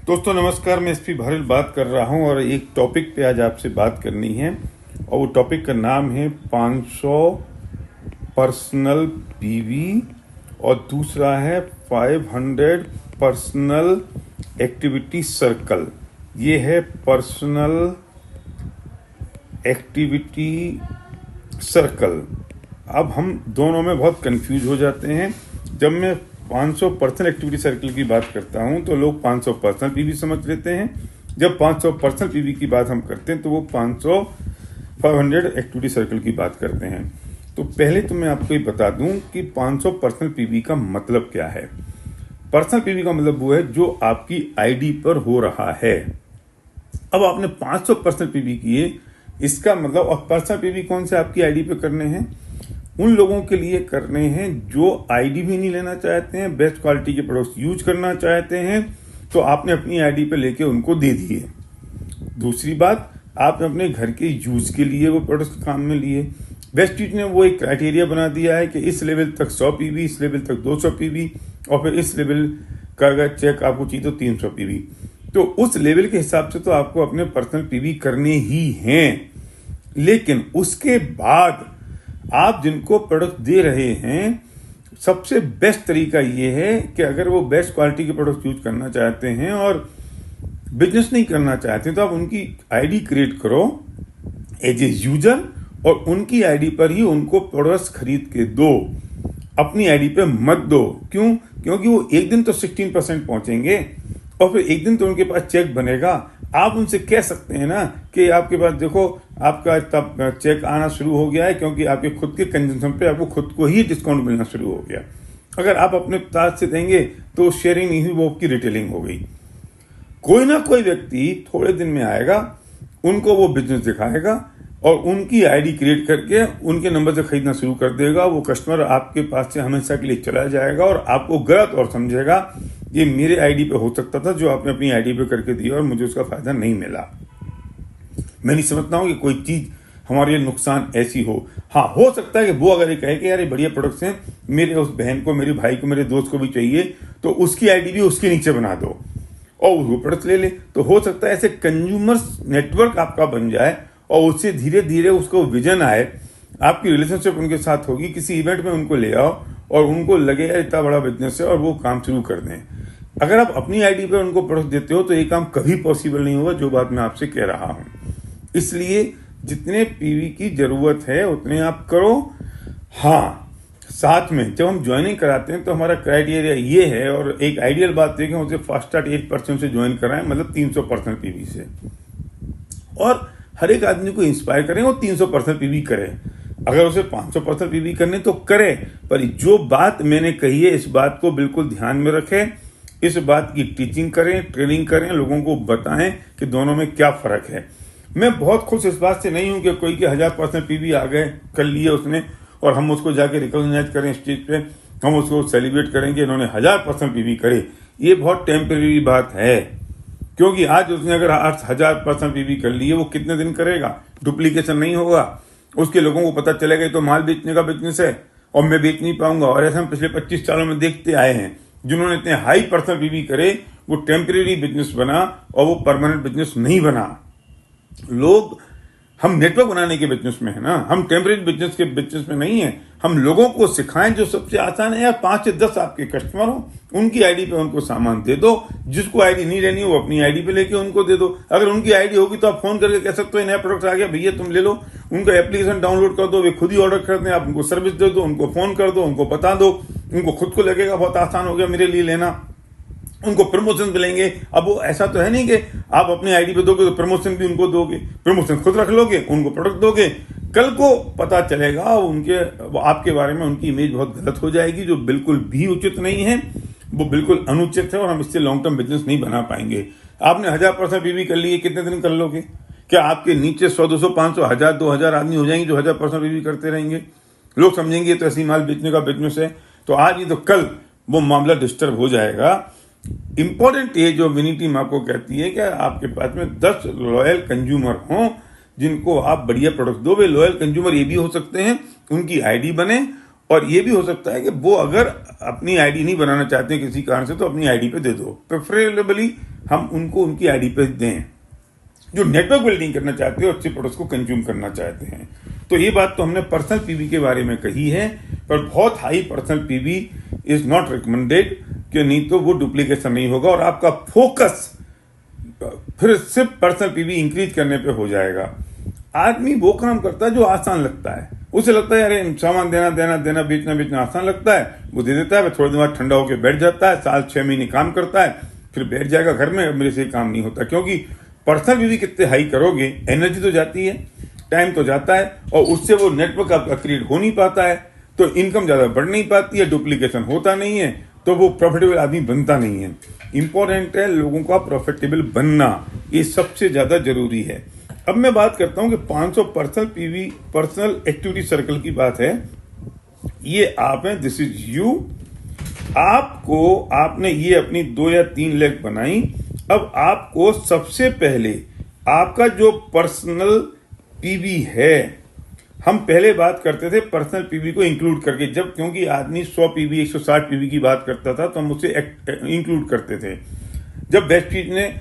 दोस्तों नमस्कार, मैं एसपी भारल बात कर रहा हूं और एक टॉपिक पे आज आपसे बात करनी है और वो टॉपिक का नाम है 500 पर्सनल पीवी और दूसरा है 500 पर्सनल एक्टिविटी सर्कल। ये है पर्सनल एक्टिविटी सर्कल। अब हम दोनों में बहुत कंफ्यूज हो जाते हैं। जब मैं 500 पर्सनल एक्टिविटी सर्कल की बात करता हूं तो लोग 500 पर्सनल पीवी समझ लेते हैं। जब 500 पर्सनल पीवी की बात हम करते हैं तो वो 500 एक्टिविटी सर्कल की बात करते हैं। तो पहले तो मैं आपको ये बता दूं कि 500 पर्सनल पीवी का मतलब क्या है। पर्सनल पीवी का मतलब वो है जो आपकी आईडी पर हो रहा है। अब आपने 500 पर्सनल पीवी किए, इसका मतलब और पर्सनल पीवी कौन से आपकी आईडी पे करने हैं? उन लोगों के लिए करने हैं जो आईडी भी नहीं लेना चाहते हैं, बेस्ट क्वालिटी के प्रोडक्ट्स यूज करना चाहते हैं, तो आपने अपनी आईडी पे लेके उनको दे दिए। दूसरी बात, आपने अपने घर के यूज के लिए वो प्रोडक्ट्स काम में लिए। वेस्टइज ने वो एक क्राइटेरिया बना दिया है कि इस लेवल तक 100 पीवी, इस लेवल तक 200 पीवी और फिर इस लेवल का अगर चेक आपको चाहिए तो 300 पीवी। तो उस लेवल के हिसाब से तो आपको अपने पर्सनल पीवी करने ही हैं, लेकिन उसके बाद आप जिनको प्रोडक्ट दे रहे हैं, सबसे बेस्ट तरीका ये है कि अगर वो बेस्ट क्वालिटी के प्रोडक्ट यूज करना चाहते हैं और बिजनेस नहीं करना चाहते तो आप उनकी आईडी क्रिएट करो एज ए यूजर और उनकी आईडी पर ही उनको प्रोडक्ट्स खरीद के दो, अपनी आईडी पे मत दो। क्यों? क्योंकि वो एक दिन तो 16% पहुंचेंगे और फिर एक दिन तो उनके पास चेक बनेगा। आप उनसे कह सकते हैं ना कि आपके पास देखो आपका तब चेक आना शुरू हो गया है क्योंकि आपके खुद के कंजम्पशन पे आपको खुद को ही डिस्काउंट मिलना शुरू हो गया। अगर आप अपने ताज से देंगे तो शेयरिंग नहीं हुई, वो आपकी रिटेलिंग हो गई। कोई ना कोई व्यक्ति थोड़े दिन में आएगा, उनको वो बिजनेस दिखाएगा और उनकी आईडी क्रिएट करके उनके नंबर से खरीदना शुरू कर देगा। वो कस्टमर आपके पास से हमेशा के लिए चला जाएगा और आपको गलत और समझेगा ये मेरे आईडी पे हो सकता था जो आपने अपनी आईडी पे करके दिया और मुझे उसका फायदा नहीं मिला। मैं नहीं समझता हूं कि कोई चीज हमारे लिए नुकसान ऐसी हो। हाँ, हो सकता है कि वो अगर ये कहे कि यार ये बढ़िया प्रोडक्ट्स हैं, मेरे उस बहन को, मेरे भाई को, मेरे दोस्त को भी चाहिए, तो उसकी आईडी भी उसके नीचे बना दो और वो प्रोडक्ट्स ले ले। तो हो सकता है ऐसे कंज्यूमर्स नेटवर्क आपका बन जाए और उससे धीरे धीरे उसको विजन आए, आपकी रिलेशनशिप उनके साथ होगी, किसी इवेंट में उनको ले आओ और उनको लगे यार इतना बड़ा बिजनेस है और वो काम शुरू कर दें। अगर आप अपनी आईडी पर उनको प्रोडक्ट देते हो तो ये काम कभी पॉसिबल नहीं होगा, जो बात मैं आपसे कह रहा हूं। इसलिए जितने पीवी की जरूरत है उतने आप करो। हाँ, साथ में जब हम ज्वाइनिंग कराते हैं तो हमारा क्राइटेरिया ये है और एक आइडियल बात है कि उसे फर्स्ट स्टार्ट 8% से ज्वाइन कराएं, मतलब 300% पीवी से, और हर एक आदमी को इंस्पायर करें और 300% पीवी करें। अगर उसे 500% पीवी करने तो करे, पर जो बात मैंने कही है इस बात को बिल्कुल ध्यान में रखें, इस बात की टीचिंग करें, ट्रेनिंग करें, लोगों को बताएं कि दोनों में क्या फर्क है। मैं बहुत खुश इस बात से नहीं हूं कि कोई के 1000% पीवी आ गए, कर लिए उसने, और हम उसको जाके रिकॉग्नाइज करें स्टेज पे, हम उसको सेलिब्रेट करेंगे इन्होंने 1000% पीवी करे। ये बहुत टेम्परेरी बात है, क्योंकि आज उसने अगर 1000% पीवी कर लिए, वो कितने दिन करेगा? डुप्लीकेशन नहीं होगा, उसके लोगों को पता चलेगा तो माल बेचने का बिजनेस है और मैं बेच नहीं पाऊंगा। और ऐसा हम पिछले 25 सालों में देखते आए हैं, जिन्होंने इतने हाई पर्सनल पीवी करे वो टेम्परेरी बिजनेस बना और वो परमानेंट बिजनेस नहीं बना। लोग, हम नेटवर्क बनाने के बिजनेस में है ना, हम टेम्परेरी बिजनेस के बिजनेस में नहीं है। हम लोगों को सिखाएं जो सबसे आसान है। यार 5 से 10 आपके कस्टमर हो, उनकी आईडी पे उनको सामान दे दो। जिसको आईडी नहीं लेनी हो वो अपनी आईडी पे लेके उनको दे दो। अगर उनकी आईडी होगी तो आप फोन करके कह सकते हो नया प्रोडक्ट आ गया भैया तुम ले लो। उनका एप्लीकेशन डाउनलोड कर दो, वे खुद ही ऑर्डर कर दें, आप उनको सर्विस दे दो, उनको फोन कर दो, उनको बता दो, उनको खुद को लगेगा बहुत आसान हो गया मेरे लिए लेना, उनको प्रमोशन मिलेंगे। अब वो ऐसा तो है नहीं कि आप अपनी आईडी पे दोगे तो प्रमोशन भी उनको दोगे, प्रमोशन खुद रख लोगे, उनको प्रोडक्ट दोगे। कल को पता चलेगा उनके, आपके बारे में उनकी इमेज बहुत गलत हो जाएगी, जो बिल्कुल भी उचित नहीं है, वो बिल्कुल अनुचित है और हम इससे लॉन्ग टर्म बिजनेस नहीं बना पाएंगे। आपने 1000% पीवी कर लिए, कितने दिन कर लोगे? क्या आपके नीचे 100, 200, 500, 1000, 2000 आदमी हो जाएंगे जो 1000% पीवी करते रहेंगे? लोग समझेंगे तो ऐसी माल बेचने का बिजनेस है, तो आज नहीं तो कल वो मामला डिस्टर्ब हो जाएगा। इंपॉर्टेंट ये जो विनी टीम आपको कहती है कि आपके पास में 10 लॉयल कंज्यूमर हों जिनको आप बढ़िया प्रोडक्ट दो। वे लॉयल कंज्यूमर ये भी हो सकते हैं उनकी आईडी बने और ये भी हो सकता है कि वो अगर अपनी आईडी नहीं बनाना चाहते हैं किसी कारण से तो अपनी आईडी पे दे दो, प्रेफरेबली हम उनको उनकी आईडी पे दें। जो नेटवर्क बिल्डिंग करना चाहते हैं, अच्छे प्रोडक्ट्स को कंज्यूम करना चाहते हैं। तो ये बात तो हमने पर्सनल पीवी के बारे में कही है, पर बहुत high personal PV is not recommended, कि नहीं तो वो डुप्लीकेशन नहीं होगा और आपका फोकस फिर सिर्फ पर्सनल पीवी इंक्रीज करने पे हो जाएगा। आदमी वो काम करता है जो आसान लगता है, उसे लगता है अरे सामान देना बेचना आसान लगता है, वो दे देता है, थोड़े दिन बाद ठंडा होकर बैठ जाता है, साल 6 महीने काम करता है, फिर बैठ जाएगा घर में, मेरे से काम नहीं होता। क्योंकि पर्सनल पीवी कितने हाई करोगे, एनर्जी तो जाती है, टाइम तो जाता है, और उससे वो नेटवर्क आपका क्रिएट हो नहीं पाता है, तो इनकम ज्यादा बढ़ नहीं पाती है, डुप्लीकेशन होता नहीं है, तो वो प्रॉफिटेबल आदमी बनता नहीं है। इंपॉर्टेंट है लोगों का प्रॉफिटेबल बनना, ये सबसे ज्यादा जरूरी है। अब मैं बात करता हूं कि 500 personal PV personal activity circle की बात है। ये आप हैं, दिस इज यू। आपने ये अपनी 2 या 3 लेग बनाई। अब आपको सबसे पहले आपका जो पर्सनल पीवी है, हम पहले बात करते थे पर्सनल पीवी को इंक्लूड करके, जब क्योंकि आदमी 100 पीवी 160 पीवी की बात करता था तो हम उसे इंक्लूड करते थे। जब वेस्टफीड ने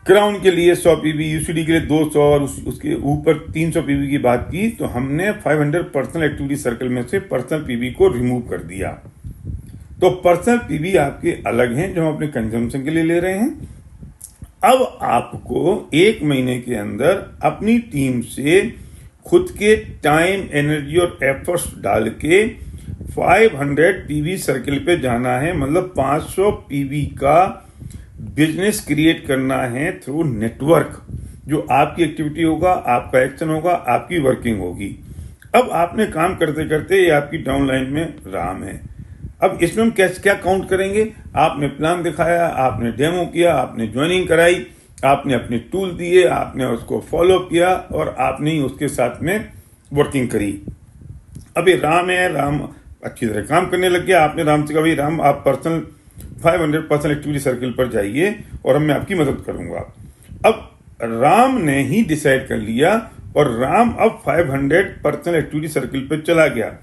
क्राउन के लिए 100 पीवी, यूसीडी के लिए 200 और उसके ऊपर 300 पीवी की बात की, तो हमने 500 पर्सनल एक्टिविटी सर्कल में से पर्सनल पीवी को रिमूव कर दिया। तो पर्सनल पीवी आपके अलग हैं जो हम अपने कंजम्पशन के लिए ले रहे हैं। अब आपको 1 महीने के अंदर अपनी टीम से खुद के टाइम, एनर्जी और एफर्ट्स डाल के 500 पीवी सर्कल पे जाना है, मतलब 500 पीवी का बिजनेस क्रिएट करना है थ्रू नेटवर्क। जो आपकी एक्टिविटी होगा, आपका एक्शन होगा, आपकी वर्किंग होगी। अब आपने काम करते करते ये आपकी डाउनलाइन में राम है। अब इसमें हम क्या काउंट करेंगे? आपने प्लान दिखाया, आपने डेमो किया, आपने ज्वाइनिंग कराई, आपने अपने टूल दिए, आपने उसको फॉलो किया और आपने ही उसके साथ में वर्किंग करी। अब ये राम है, राम अच्छी तरह काम करने लग गया। आपने राम से कहा, भाई राम आप 500 पर्सनल एक्टिविटी सर्कल पर जाइए और मैं आपकी मदद करूंगा। अब राम ने ही डिसाइड कर लिया और राम अब 500 पर्सनल एक्टिविटी सर्कल पर चला गया।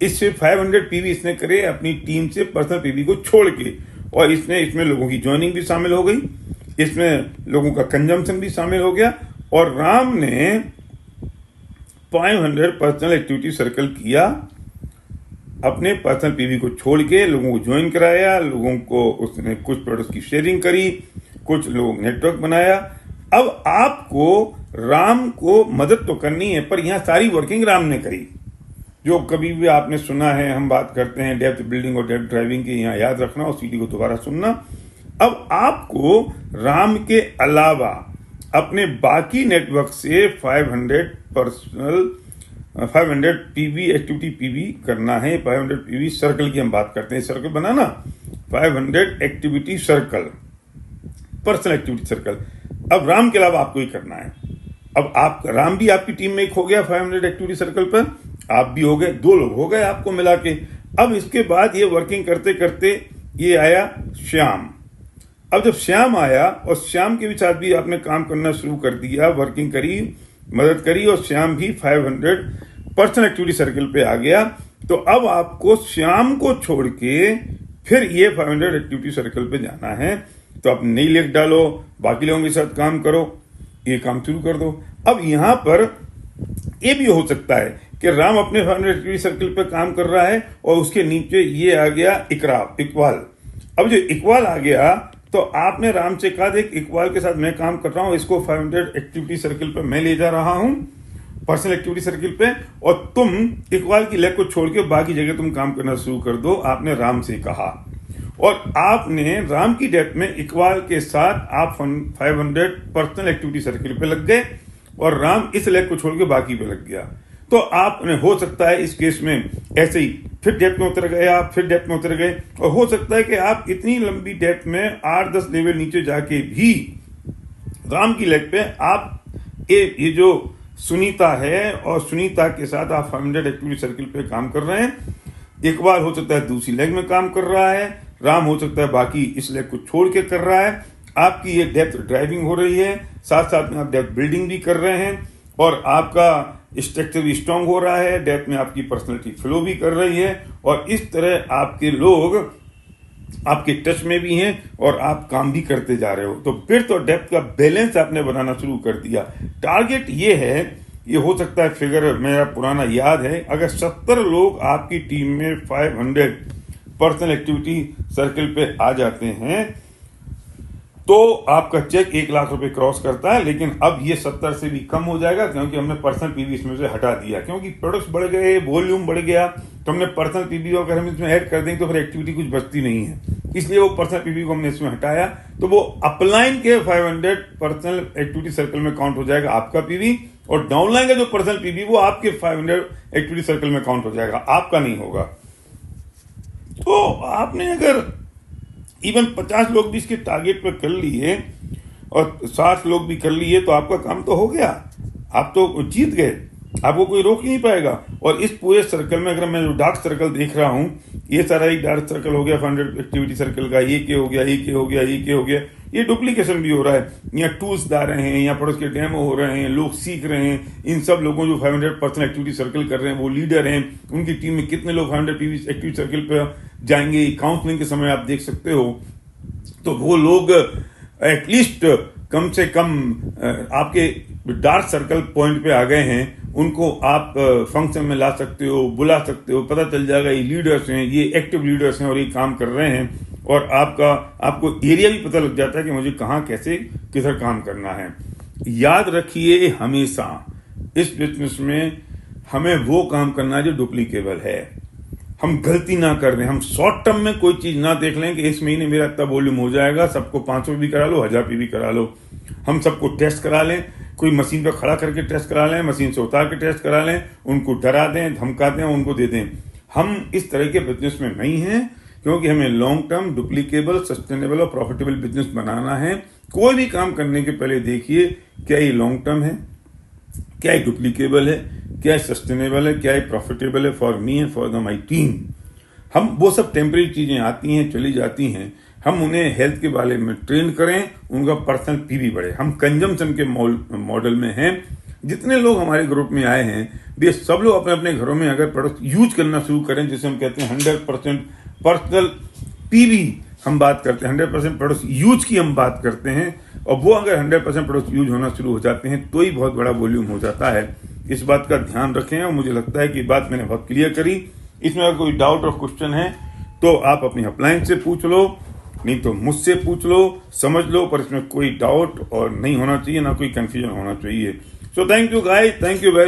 इससे 500 पीवी इसने करे अपनी टीम से पर्सनल पीवी को छोड़ के, और इसमें लोगों की ज्वाइनिंग भी शामिल हो गई, इसमें लोगों का कंजम्पशन भी शामिल हो गया, और राम ने 500 पर्सनल एक्टिविटी सर्कल किया। अपने पर्सनल पीवी को छोड़ के लोगों को ज्वाइन कराया, लोगों को उसने कुछ प्रोडक्ट्स की शेयरिंग करी, कुछ लोग नेटवर्क बनाया। अब आपको राम को मदद तो करनी है, पर यहां सारी वर्किंग राम ने करी। जो कभी भी आपने सुना है, हम बात करते हैं डेप्थ बिल्डिंग और डेप्थ ड्राइविंग की, यहां याद रखना और सीडी को दोबारा सुनना। अब आपको राम के अलावा अपने बाकी नेटवर्क से 500 पीवी एक्टिविटी पीवी करना है। 500 पीवी सर्कल की हम बात करते हैं, सर्कल बनाना 500 activity circle, personal activity circle. अब राम के अलावा आपको ही करना है। अब आप राम भी आपकी टीम में एक हो गया 500 एक्टिविटी सर्कल पर, आप भी हो गए, 2 लोग हो गए आपको मिला के। अब इसके बाद ये वर्किंग करते करते ये आया श्याम। अब जब श्याम आया और श्याम के साथ भी आपने काम करना शुरू कर दिया, वर्किंग करी, मदद करी, और श्याम भी 500 पर्सनल एक्टिविटी सर्कल पे आ गया। तो अब आपको श्याम को छोड़ के फिर ये 500 एक्टिविटी सर्कल पे जाना है। तो आप नई लेख डालो, बाकी लोगों के साथ काम करो, ये काम शुरू कर दो। अब यहां पर ये भी हो सकता है कि राम अपने 500 एक्टिविटी सर्कल पे काम कर रहा है और उसके नीचे ये आ गया इकबाल। अब जो इकबाल आ गया तो आपने राम से कहा, देख इकबाल के साथ मैं काम कर रहा हूं, इसको 500 एक्टिविटी सर्कल पे मैं ले जा रहा हूं, पर्सनल एक्टिविटी सर्कल पे, और तुम इकबाल की लेग को छोड़ के बाकी जगह तुम काम करना शुरू कर दो। आपने राम से कहा और आपने राम की डेथ में इकबाल के साथ आप 500 पर्सनल एक्टिविटी सर्कल पे लग गए और राम इस लेग को छोड़ के बाकी पे लग गया। तो आपने, हो सकता है इस केस में ऐसे ही फिर डेप्थ में उतर गए, आप फिर डेप्थ में उतर गए, और हो सकता है कि आप इतनी लंबी डेप्थ में 8-10 लेवल नीचे जाके भी राम की लेग पे आप ये जो सुनीता है और सुनीता के साथ आप 500 एक्टिविटी सर्कल पे काम कर रहे हैं। इकबाल हो सकता है दूसरी लेग में काम कर रहा है, राम हो सकता है बाकी इस लेग को छोड़ के कर रहा है। आपकी ये डेप्थ ड्राइविंग हो रही है, साथ साथ में आप डेप्थ बिल्डिंग भी कर रहे हैं, और आपका स्ट्रक्चर भी स्ट्रांग हो रहा है, डेप्थ में आपकी पर्सनैलिटी फ्लो भी कर रही है, और इस तरह आपके लोग आपके टच में भी हैं और आप काम भी करते जा रहे हो। तो ब्रेड्थ और डेप्थ का बैलेंस आपने बनाना शुरू कर दिया। टारगेट ये है, ये हो सकता है फिगर मेरा पुराना याद है, अगर 70 लोग आपकी टीम में 500 पर्सनल एक्टिविटी सर्कल पे आ जाते हैं तो आपका चेक 1 लाख रुपए क्रॉस करता है। लेकिन अब ये 70 से भी कम हो जाएगा, क्योंकि हमने पर्सनल पीवी इसमें से हटा दिया, क्योंकि प्रोडक्ट्स बढ़ गए, वॉल्यूम बढ़ गया, तो हमने पर्सनल पीवी अगर हम इसमें ऐड कर देंगे तो फिर एक्टिविटी कुछ बचती नहीं है, इसलिए वो पर्सनल पीवी को हमने इसमें हटाया। तो वो अपलाइन के 500 पर्सनल एक्टिविटी सर्कल में काउंट हो जाएगा आपका पीवी, और डाउनलाइन का जो पर्सनल पीवी वो आपके 500 एक्टिविटी सर्कल में काउंट हो जाएगा, आपका नहीं होगा। तो आपने अगर इवन 50 लोग भी इसके टारगेट पर कर लिए और 60 लोग भी कर लिए तो आपका काम तो हो गया, आप तो जीत गए, आपको कोई रोक ही नहीं पाएगा। और इस पूरे सर्कल में अगर मैं जो डार्क सर्कल देख रहा हूं, ये सारा एक डार्क सर्कल हो गया 500 एक्टिविटी सर्कल का, ये क्या हो गया, ये क्या हो गया, ये क्या हो गया, ये डुप्लीकेशन भी हो रहा है। यहाँ टूल्स ला रहे हैं, यहाँ पर उसके डेमो हो रहे हैं, लोग सीख रहे हैं। इन सब लोगों जो 500 पर्सनल एक्टिविटी सर्कल कर रहे हैं वो लीडर हैं, उनकी टीम में कितने लोग 500 एक्टिविटी सर्कल पर जाएंगे, काउंसलिंग के समय आप देख सकते हो। तो वो लोग एटलीस्ट कम से कम आपके डार्क सर्कल पॉइंट पे आ गए हैं, उनको आप फंक्शन में ला सकते हो, बुला सकते हो, पता चल जाएगा ये लीडर्स हैं, ये एक्टिव लीडर्स हैं और ये काम कर रहे हैं, और आपको एरिया भी पता लग जाता है कि मुझे कहाँ कैसे किधर काम करना है। याद रखिए, हमेशा इस बिजनेस में हमें वो काम करना है जो डुप्लीकेबल है। हम गलती ना कर दें, हम शॉर्ट टर्म में कोई चीज ना देख लें कि इस महीने मेरा इतना वॉल्यूम हो जाएगा, सबको 500 भी करा लो, 1000 भी करा लो, हम सबको टेस्ट करा लें, कोई मशीन पर खड़ा करके टेस्ट करा लें, मशीन से उतार के टेस्ट करा लें, उनको डरा दें, धमका दें, उनको दे दें। हम इस तरह के बिजनेस में नहीं हैं, क्योंकि हमें लॉन्ग टर्म डुप्लीकेबल सस्टेनेबल और प्रॉफिटेबल बिजनेस बनाना है। कोई भी काम करने के पहले देखिए क्या ये लॉन्ग टर्म है, क्या ये डुप्लीकेबल है, क्या ये सस्टेनेबल है, क्या ये प्रॉफिटेबल है for me and for my team. हम वो सब टेम्परेरी चीजें आती हैं, चली जाती हैं, हम उन्हें हेल्थ के बारे में ट्रेन करें, उनका पर्सनल पीवी बढ़े। हम कंजम्पशन के मॉडल में हैं। जितने लोग हमारे ग्रुप में आए हैं वे सब लोग अपने अपने घरों में अगर प्रोडक्ट यूज करना शुरू करें, जिसे हम कहते हैं 100% पर्सनल पीवी हम बात करते हैं, 100% प्रोडक्ट यूज की हम बात करते हैं, और वो अगर 100% प्रोडक्ट यूज होना शुरू हो जाते हैं तो ही बहुत बड़ा वॉल्यूम हो जाता है। इस बात का ध्यान रखें, और मुझे लगता है कि बात मैंने बहुत क्लियर करी। इसमें अगर कोई डाउट और क्वेश्चन है तो आप अपनी अपलाइन से पूछ लो, नहीं तो मुझसे पूछ लो, समझ लो, पर इसमें कोई डाउट और नहीं होना चाहिए, ना कोई कंफ्यूजन होना चाहिए। So thank you guys, thank you very